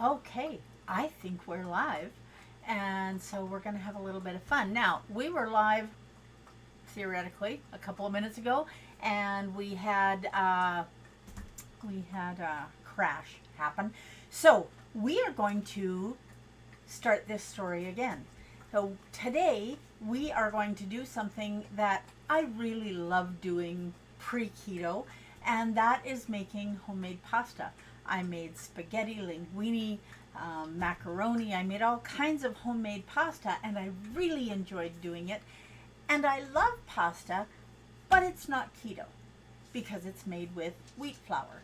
Okay, I think we're live. And so we're going to have a little bit of fun. Now, we were live theoretically a couple of minutes ago, and we had a crash happen. So we are going to start this story again. So today we are going to do something that I really love doing pre-keto, and that is making homemade pasta. I made spaghetti, linguine, macaroni. I made all kinds of homemade pasta, and I really enjoyed doing it. And I love pasta, but it's not keto because it's made with wheat flour.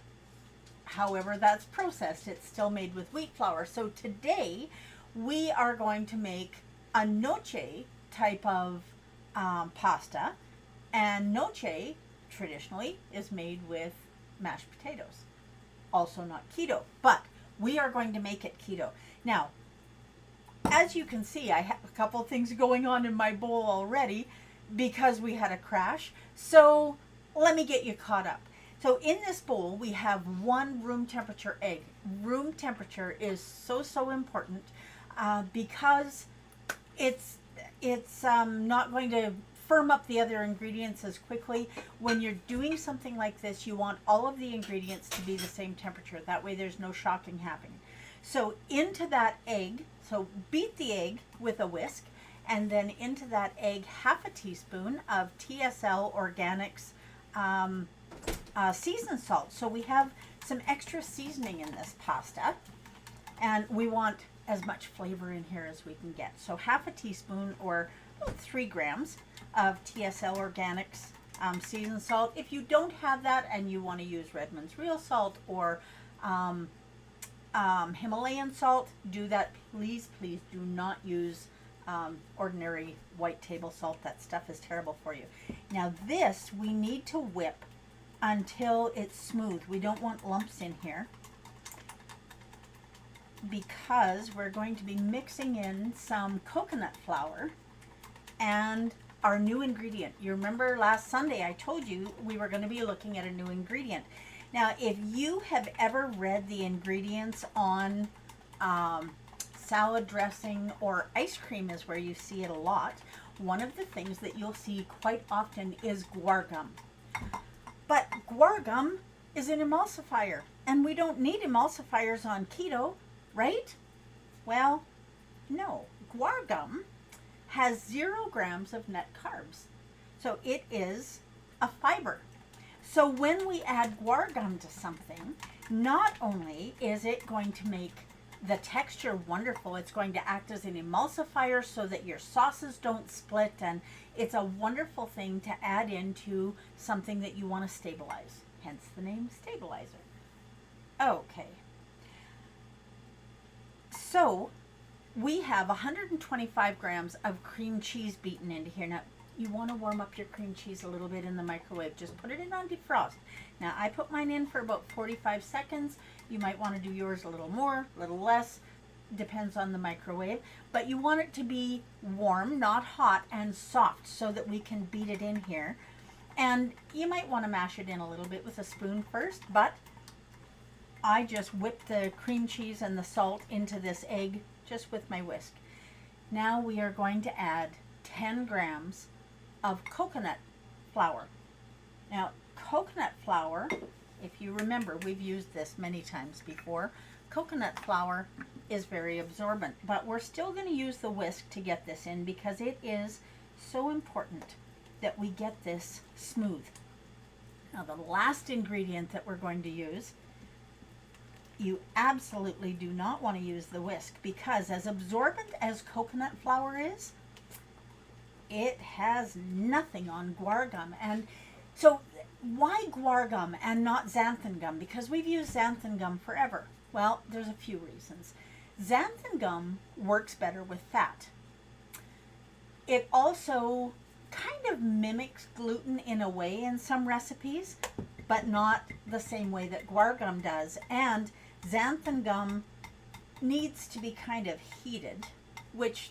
However, that's processed. It's still made with wheat flour. So today we are going to make a noce type of pasta. And noce traditionally is made with mashed potatoes. Also not keto, but we are going to make it keto. Now, as you can see, I have a couple things going on in my bowl already because we had a crash. So let me get you caught up. So in this bowl, we have one room temperature egg. Room temperature is so important because it's not going to firm up the other ingredients as quickly. When you're doing something like this, you want all of the ingredients to be the same temperature. That way there's no shocking happening. So into that egg, so beat the egg with a whisk, and then into that egg, half a teaspoon of TSL Organics seasoned salt. So we have some extra seasoning in this pasta, and we want as much flavor in here as we can get. So half a teaspoon, or 3 grams of TSL Organics seasoned salt. If you don't have that and you want to use Redmond's Real Salt or Himalayan salt, do that. Please do not use ordinary white table salt. That stuff is terrible for you. Now this we need to whip until it's smooth. We don't want lumps in here because we're going to be mixing in some coconut flour and our new ingredient. You remember last Sunday I told you we were going to be looking at a new ingredient. Now, if you have ever read the ingredients on salad dressing or ice cream is where you see it a lot, one of the things that you'll see quite often is guar gum. But guar gum is an emulsifier, and we don't need emulsifiers on keto, right? Well, no. Guar gum has 0 grams of net carbs. So it is a fiber. So when we add guar gum to something, not only is it going to make the texture wonderful, it's going to act as an emulsifier so that your sauces don't split, and it's a wonderful thing to add into something that you want to stabilize, hence the name stabilizer. Okay. So we have 125 grams of cream cheese beaten into here. Now, you want to warm up your cream cheese a little bit in the microwave. Just put it in on defrost. Now, I put mine in for about 45 seconds. You might want to do yours a little more, a little less. Depends on the microwave. But you want it to be warm, not hot, and soft so that we can beat it in here. And you might want to mash it in a little bit with a spoon first, but I just whipped the cream cheese and the salt into this egg just with my whisk. Now we are going to add 10 grams of coconut flour. Now, coconut flour, if you remember, we've used this many times before. Coconut flour is very absorbent, but we're still going to use the whisk to get this in because it is so important that we get this smooth. Now, the last ingredient that we're going to use, you absolutely do not want to use the whisk because as absorbent as coconut flour is, it has nothing on guar gum. And so why guar gum and not xanthan gum? Because we've used xanthan gum forever. Well, there's a few reasons. Xanthan gum works better with fat. It also kind of mimics gluten in a way in some recipes, but not the same way that guar gum does. And xanthan gum needs to be kind of heated, which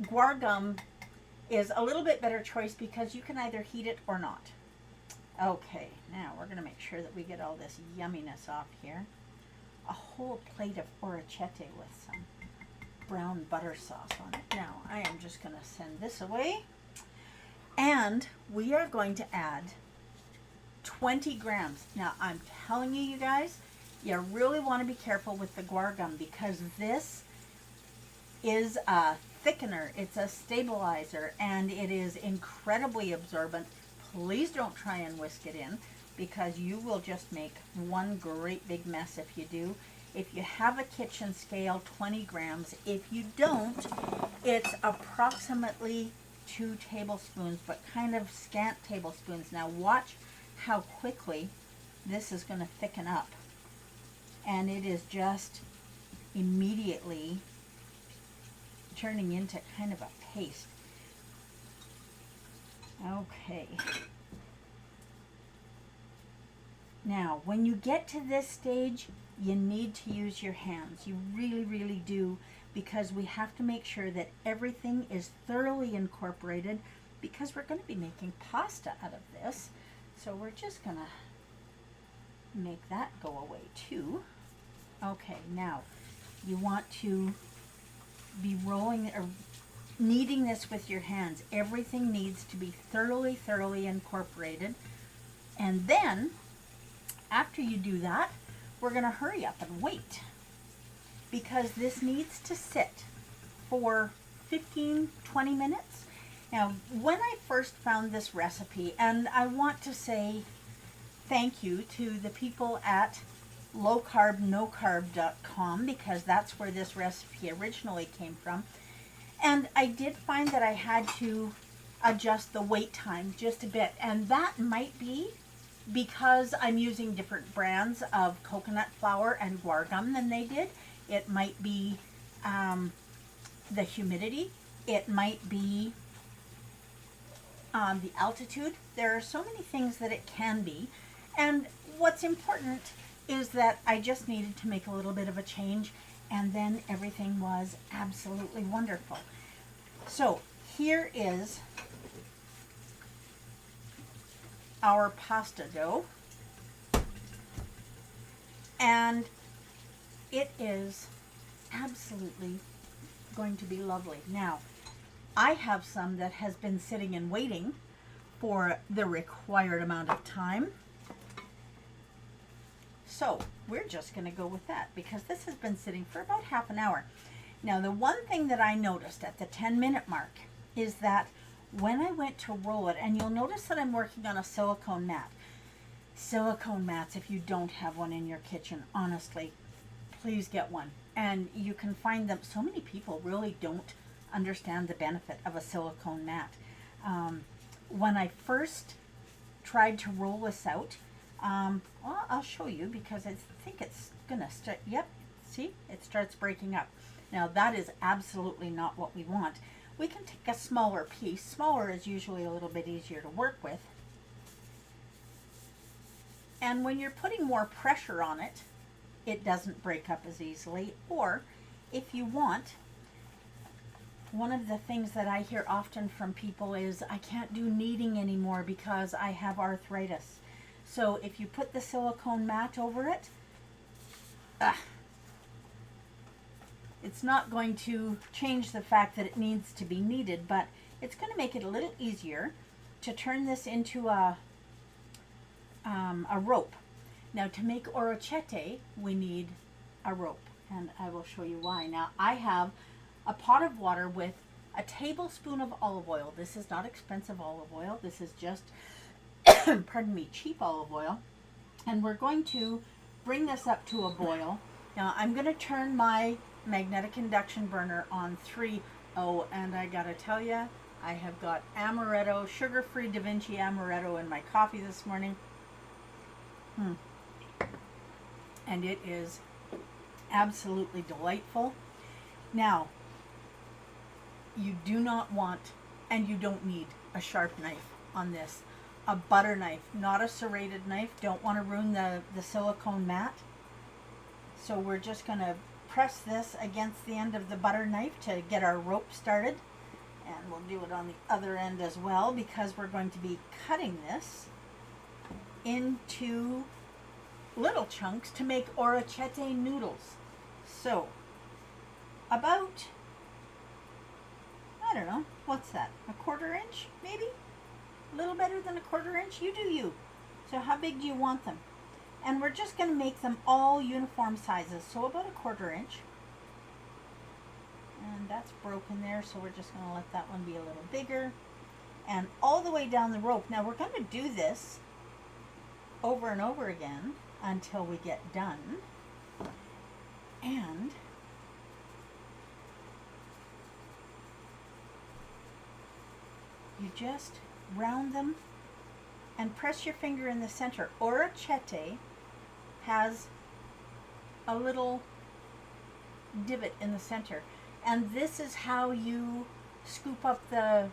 guar gum is a little bit better choice because you can either heat it or not. Okay, now we're going to make sure that we get all this yumminess off here. A whole plate of orecchiette with some brown butter sauce on it. Now I am just going to send this away, and we are going to add 20 grams. Now I'm telling you, you guys, you really want to be careful with the guar gum, because this is a thickener, it's a stabilizer, and it is incredibly absorbent. Please don't try and whisk it in, because you will just make one great big mess if you do. If you have a kitchen scale, 20 grams. If you don't, it's approximately 2 tablespoons, but kind of scant tablespoons. Now watch how quickly this is going to thicken up. And it is just immediately turning into kind of a paste. Okay. Now, when you get to this stage, you need to use your hands. You really, really do, because we have to make sure that everything is thoroughly incorporated, because we're going to be making pasta out of this. So we're just going to make that go away too. Okay, now you want to be rolling or kneading this with your hands. Everything needs to be thoroughly incorporated. And then after you do that, we're going to hurry up and wait, because this needs to sit for 15-20 minutes. Now, when I first found this recipe, and I want to say thank you to the people at lowcarbnocarb.com, because that's where this recipe originally came from. And I did find that I had to adjust the wait time just a bit, and that might be because I'm using different brands of coconut flour and guar gum than they did. It might be the humidity. It might be the altitude. There are so many things that it can be. And what's important is that I just needed to make a little bit of a change, and then everything was absolutely wonderful. So here is our pasta dough, and it is absolutely going to be lovely. Now, I have some that has been sitting and waiting for the required amount of time. So we're just going to go with that, because this has been sitting for about half an hour. Now, the one thing that I noticed at the 10-minute mark is that when I went to roll it, and you'll notice that I'm working on a silicone mat. Silicone mats, if you don't have one in your kitchen, honestly, please get one. And you can find them. So many people really don't understand the benefit of a silicone mat. When I first tried to roll this out, well, I'll show you, because I think it's gonna start. Yep, see, it starts breaking up. Now that is absolutely not what we want. We can take a smaller piece. Smaller is usually a little bit easier to work with. And when you're putting more pressure on it, it doesn't break up as easily. Or if you want, one of the things that I hear often from people is, I can't do kneading anymore because I have arthritis. So if you put the silicone mat over it, it's not going to change the fact that it needs to be kneaded, but it's going to make it a little easier to turn this into a rope. Now, to make orecchiette, we need a rope, and I will show you why. Now, I have a pot of water with a tablespoon of olive oil. This is not expensive olive oil. This is just, pardon me, cheap olive oil. And we're going to bring this up to a boil. Now, I'm going to turn my magnetic induction burner on 3. Oh, and I gotta tell you, I have got amaretto, sugar-free Da Vinci amaretto in my coffee this morning. And it is absolutely delightful. Now, you do not want, and you don't need, a sharp knife on this. A butter knife, not a serrated knife. Don't want to ruin the silicone mat. So we're just going to press this against the end of the butter knife to get our rope started. And we'll do it on the other end as well, because we're going to be cutting this into little chunks to make orecchiette noodles. So, about, I don't know, what's that? A 1/4 inch, maybe? A little better than a 1/4 inch? You do you. So how big do you want them? And we're just going to make them all uniform sizes. So about a 1/4 inch. And that's broken there, so we're just going to let that one be a little bigger. And all the way down the rope. Now we're going to do this over and over again until we get done. And you just round them and press your finger in the center. Orecchiette has a little divot in the center, and this is how you scoop up the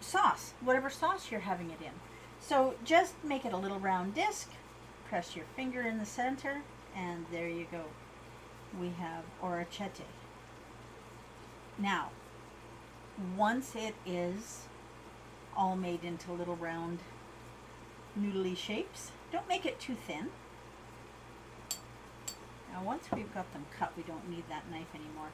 sauce, whatever sauce you're having it in. So just make it a little round disc, press your finger in the center, and there you go. We have orecchiette. Now, once it is all made into little round noodly shapes, don't make it too thin. Now once we've got them cut, we don't need that knife anymore.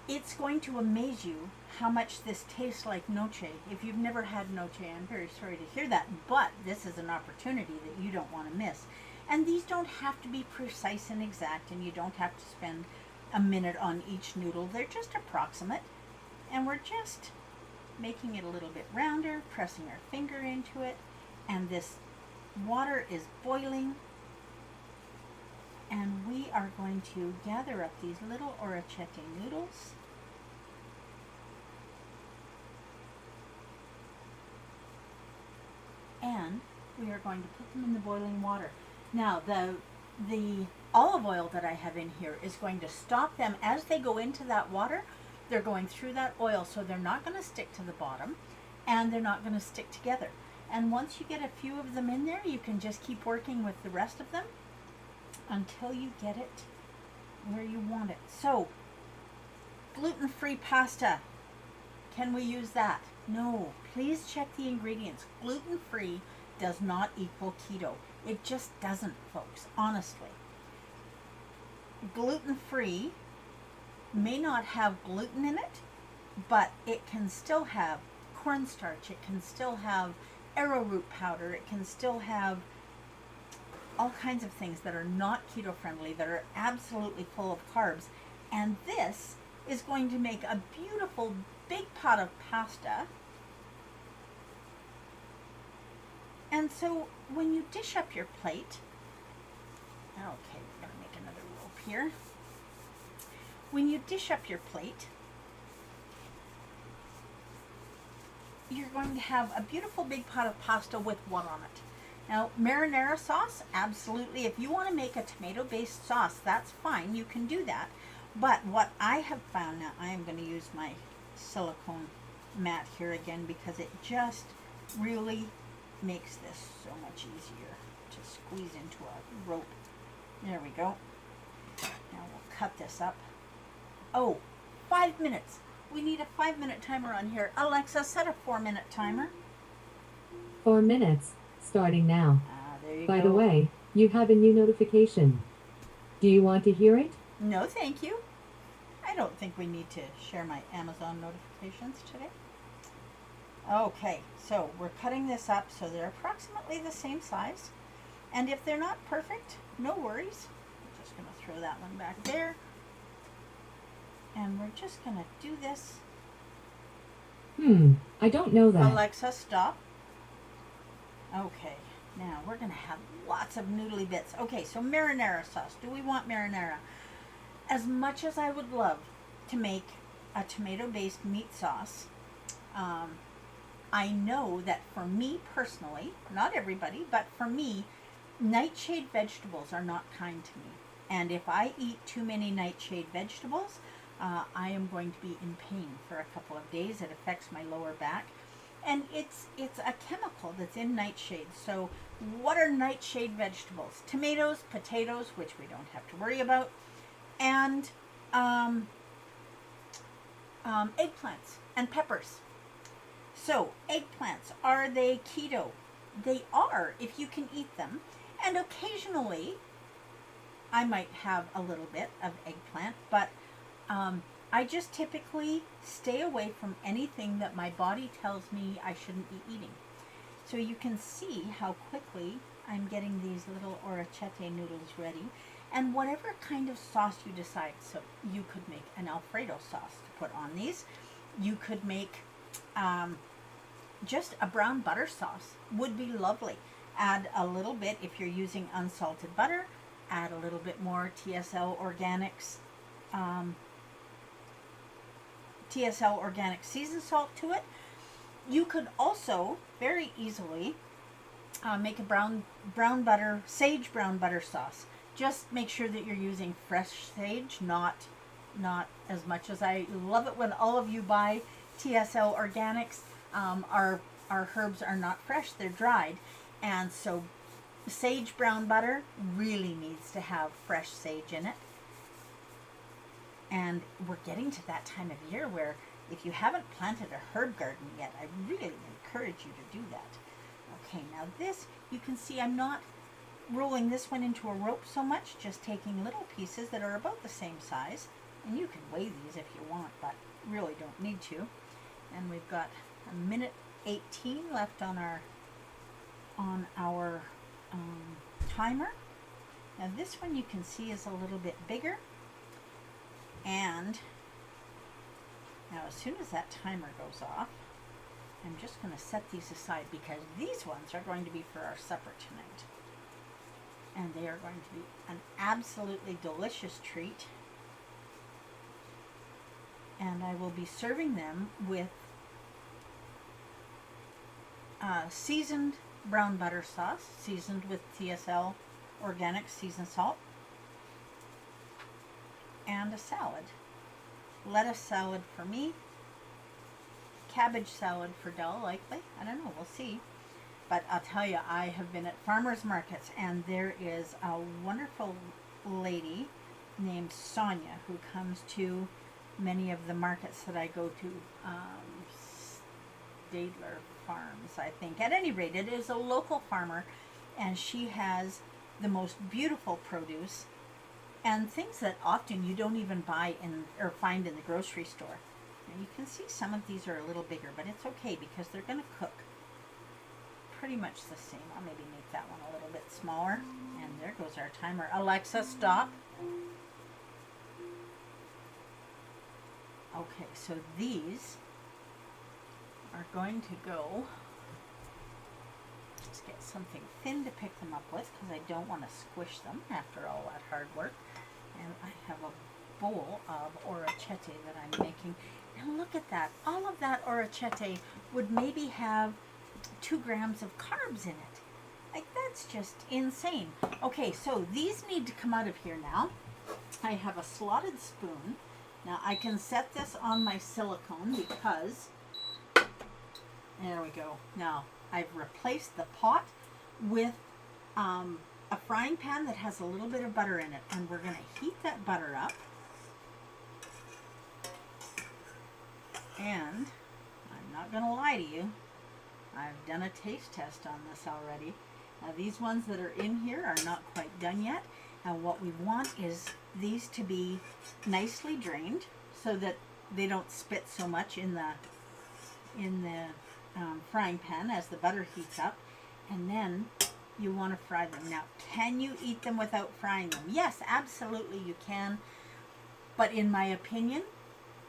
It's going to amaze you how much this tastes like noce. If you've never had noce, I'm very sorry to hear that, but this is an opportunity that you don't want to miss. And these don't have to be precise and exact, and you don't have to spend a minute on each noodle. They're just approximate, and we're just making it a little bit rounder, pressing our finger into it, and this water is boiling, and we are going to gather up these little orecchiette noodles. And we are going to put them in the boiling water. Now the olive oil that I have in here is going to stop them as they go into that water. They're going through that oil, so they're not going to stick to the bottom, and they're not going to stick together. And once you get a few of them in there, you can just keep working with the rest of them until you get it where you want it. So, gluten-free pasta. Can we use that? No. Please check the ingredients. Gluten-free does not equal keto. It just doesn't, folks, honestly. Gluten-free may not have gluten in it, but it can still have cornstarch, it can still have arrowroot powder, it can still have all kinds of things that are not keto friendly, that are absolutely full of carbs. And this is going to make a beautiful big pot of pasta. And so when you dish up your plate, okay, we're going to make another rope here. When you dish up your plate, you're going to have a beautiful big pot of pasta with what on it? Now, marinara sauce, absolutely. If you want to make a tomato-based sauce, that's fine. You can do that. But what I have found, now I am going to use my silicone mat here again because it just really makes this so much easier to squeeze into a rope. There we go. Now we'll cut this up. Oh, 5 minutes. We need a 5-minute timer on here. Alexa, set a 4-minute timer. 4 minutes, starting now. There you go. By the way, you have a new notification. Do you want to hear it? No, thank you. I don't think we need to share my Amazon notifications today. Okay, so we're cutting this up so they're approximately the same size. And if they're not perfect, no worries. I'm just going to throw that one back there. And we're just going to do this. I don't know that. Alexa, stop. Okay, now we're going to have lots of noodly bits. Okay, so marinara sauce. Do we want marinara? As much as I would love to make a tomato-based meat sauce, I know that for me personally, not everybody, but for me, nightshade vegetables are not kind to me. And if I eat too many nightshade vegetables, I am going to be in pain for a couple of days. It affects my lower back. And it's a chemical that's in nightshade. So what are nightshade vegetables? Tomatoes, potatoes, which we don't have to worry about, and eggplants and peppers. So eggplants, are they keto? they are if you can eat them. And occasionally I might have a little bit of eggplant, but I just typically stay away from anything that my body tells me I shouldn't be eating. So you can see how quickly I'm getting these little orecchiette noodles ready. And whatever kind of sauce you decide, so you could make an Alfredo sauce to put on these. You could make just a brown butter sauce, would be lovely. Add a little bit, if you're using unsalted butter, add a little bit more TSL Organics seasoned salt to it. You could also very easily make a brown butter, sage brown butter sauce. Just make sure that you're using fresh sage, not as much as I love it when all of you buy TSL Organics. Our herbs are not fresh, they're dried. And so sage brown butter really needs to have fresh sage in it. And we're getting to that time of year where if you haven't planted a herb garden yet, I really encourage you to do that. Okay, now this, you can see I'm not rolling this one into a rope so much, just taking little pieces that are about the same size. And you can weigh these if you want, but really don't need to. And we've got a minute 18 left on our timer. Now this one you can see is a little bit bigger. And now as soon as that timer goes off, I'm just going to set these aside because these ones are going to be for our supper tonight. And they are going to be an absolutely delicious treat. And I will be serving them with seasoned brown butter sauce, seasoned with TSL Organic seasoned salt, and a salad. Lettuce salad for me, cabbage salad for Dell, likely. I don't know, we'll see. But I'll tell you, I have been at farmers markets, and there is a wonderful lady named Sonia who comes to many of the markets that I go to. Stadler Farms, I think. At any rate, it is a local farmer, and she has the most beautiful produce and things that often you don't even buy in or find in the grocery store. Now you can see some of these are a little bigger, but it's okay because they're going to cook pretty much the same. I'll maybe make that one a little bit smaller. And there goes our timer. Alexa, stop. Okay, so these are going to go. Let's get something thin to pick them up with because I don't want to squish them after all that hard work. And I have a bowl of orecchiette that I'm making. And look at that. All of that orecchiette would maybe have 2 grams of carbs in it. Like, that's just insane. Okay, so these need to come out of here now. I have a slotted spoon. Now I can set this on my silicone because, there we go. Now I've replaced the pot with a frying pan that has a little bit of butter in it, and we're going to heat that butter up. And I'm not going to lie to you, I've done a taste test on this already. Now these ones that are in here are not quite done yet. And what we want is these to be nicely drained so that they don't spit so much in the frying pan as the butter heats up. And then you want to fry them. Now, can you eat them without frying them? Yes, absolutely you can. But in my opinion,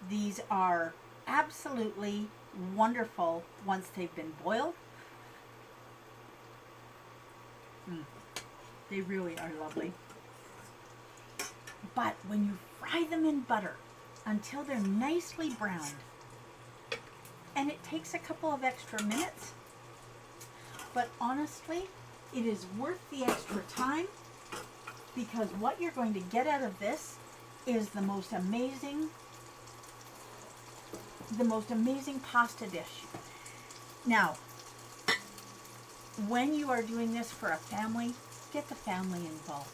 these are absolutely wonderful once they've been boiled. They really are lovely. But when you fry them in butter until they're nicely browned, and it takes a couple of extra minutes, but honestly, it is worth the extra time because what you're going to get out of this is the most amazing pasta dish. Now, when you are doing this for a family, get the family involved.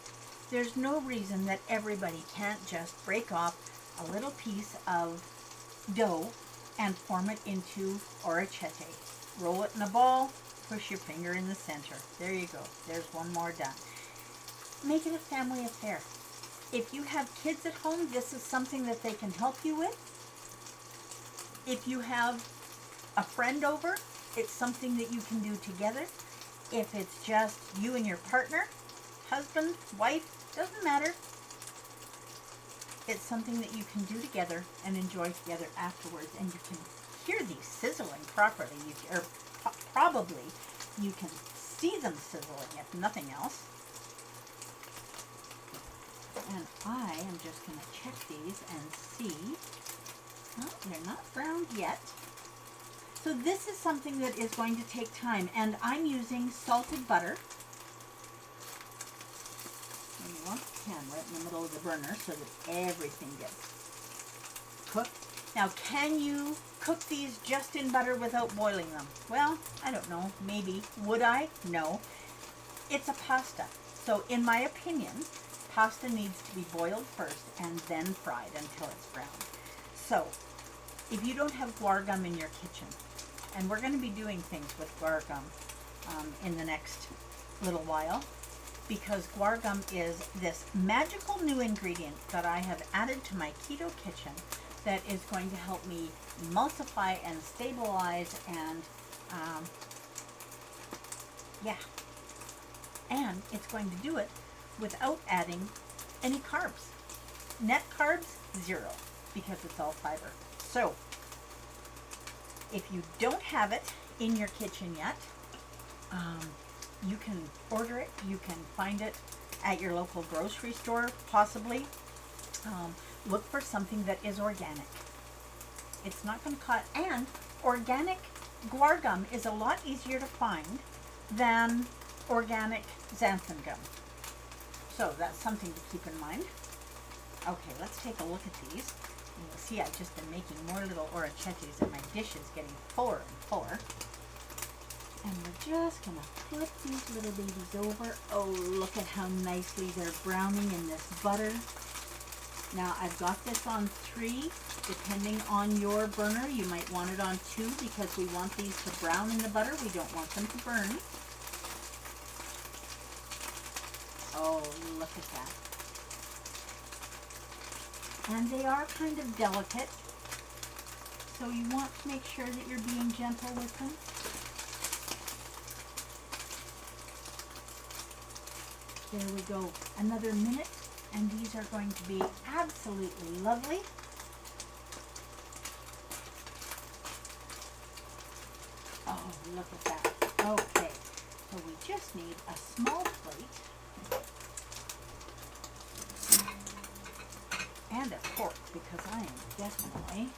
There's no reason that everybody can't just break off a little piece of dough and form it into orecchiette. Roll it in a ball, push your finger in the center. There you go. There's one more done. Make it a family affair. If you have kids at home, this is something that they can help you with. If you have a friend over, it's something that you can do together. If it's just you and your partner, husband, wife, doesn't matter. It's something that you can do together and enjoy together afterwards, and you can hear these sizzling properly, or probably you can see them sizzling if nothing else. And I am just going to check these and see. Oh, they're not browned yet. So this is something that is going to take time, and I'm using salted butter. And you want the pan right in the middle of the burner so that everything gets cooked. Now, can you cook these just in butter without boiling them? Well, I don't know. Maybe. Would I? No. It's a pasta. So, in my opinion, pasta needs to be boiled first and then fried until it's brown. So, if you don't have guar gum in your kitchen, and we're going to be doing things with guar gum in the next little while, because guar gum is this magical new ingredient that I have added to my keto kitchen that is going to help me emulsify and stabilize and and it's going to do it without adding any carbs. Net carbs, 0, because it's all fiber. So if you don't have it in your kitchen yet, you can order it. You can find it at your local grocery store, possibly. Look for something that is organic. It's not going to cost, and organic guar gum is a lot easier to find than organic xanthan gum. So that's something to keep in mind. Okay, let's take a look at these. And you'll see I've just been making more little orecchiettis, and my dish is getting fuller and fuller. And we're just going to flip these little babies over. Oh, look at how nicely they're browning in this butter. Now, I've got this on 3. Depending on your burner, you might want it on 2 because we want these to brown in the butter. We don't want them to burn. Oh, look at that. And they are kind of delicate, so you want to make sure that you're being gentle with them. There we go. Another minute, and these are going to be absolutely lovely. Oh, look at that. Okay, so we just need a small plate and a fork, because I am definitely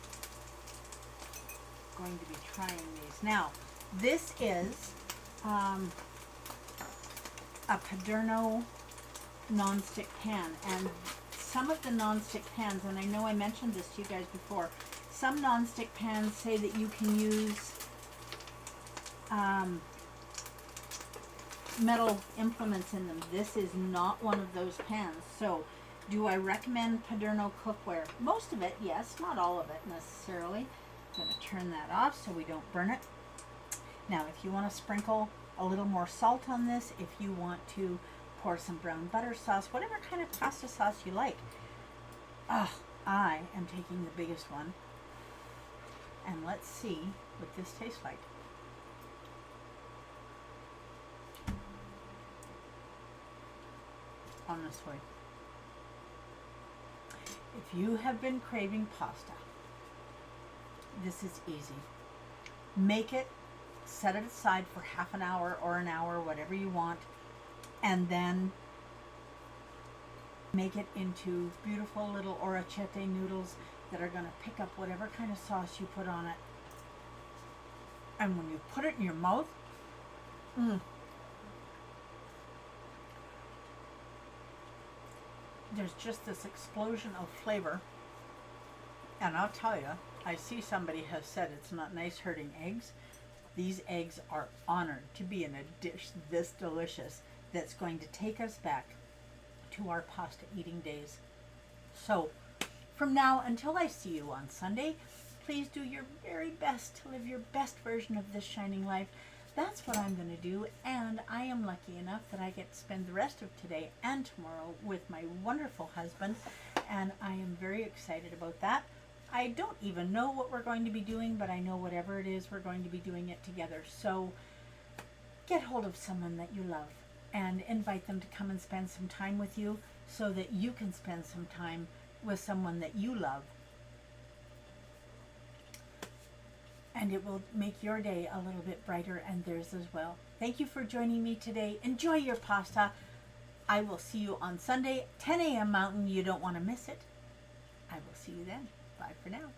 going to be trying these. Now, this is a Paderno nonstick pan, and some of the nonstick pans, and I know I mentioned this to you guys before, some nonstick pans say that you can use metal implements in them. This is not one of those pans. So do I recommend Paderno cookware? Most of it, yes, not all of it necessarily. I'm going to turn that off so we don't burn it. Now, if you want to sprinkle a little more salt on this, if you want to pour some brown butter sauce, whatever kind of pasta sauce you like. Oh, I am taking the biggest one. And let's see what this tastes like. Honestly, if you have been craving pasta, this is easy. Make it, set it aside for half an hour or an hour, whatever you want, and then make it into beautiful little orecchiette noodles that are going to pick up whatever kind of sauce you put on it. And when you put it in your mouth, there's just this explosion of flavor. And I'll tell you, I see somebody has said it's not nice hurting eggs. These eggs are honored to be in a dish this delicious that's going to take us back to our pasta eating days. So, from now until I see you on Sunday, please do your very best to live your best version of this shining life that's what I'm going to do, and I am lucky enough that I get to spend the rest of today and tomorrow with my wonderful husband, and I am very excited about that. I don't even know what we're going to be doing, but I know whatever it is, we're going to be doing it together. So get hold of someone that you love and invite them to come and spend some time with you so that you can spend some time with someone that you love. And it will make your day a little bit brighter and theirs as well. Thank you for joining me today. Enjoy your pasta. I will see you on Sunday, 10 a.m. Mountain. You don't want to miss it. I will see you then. Bye for now.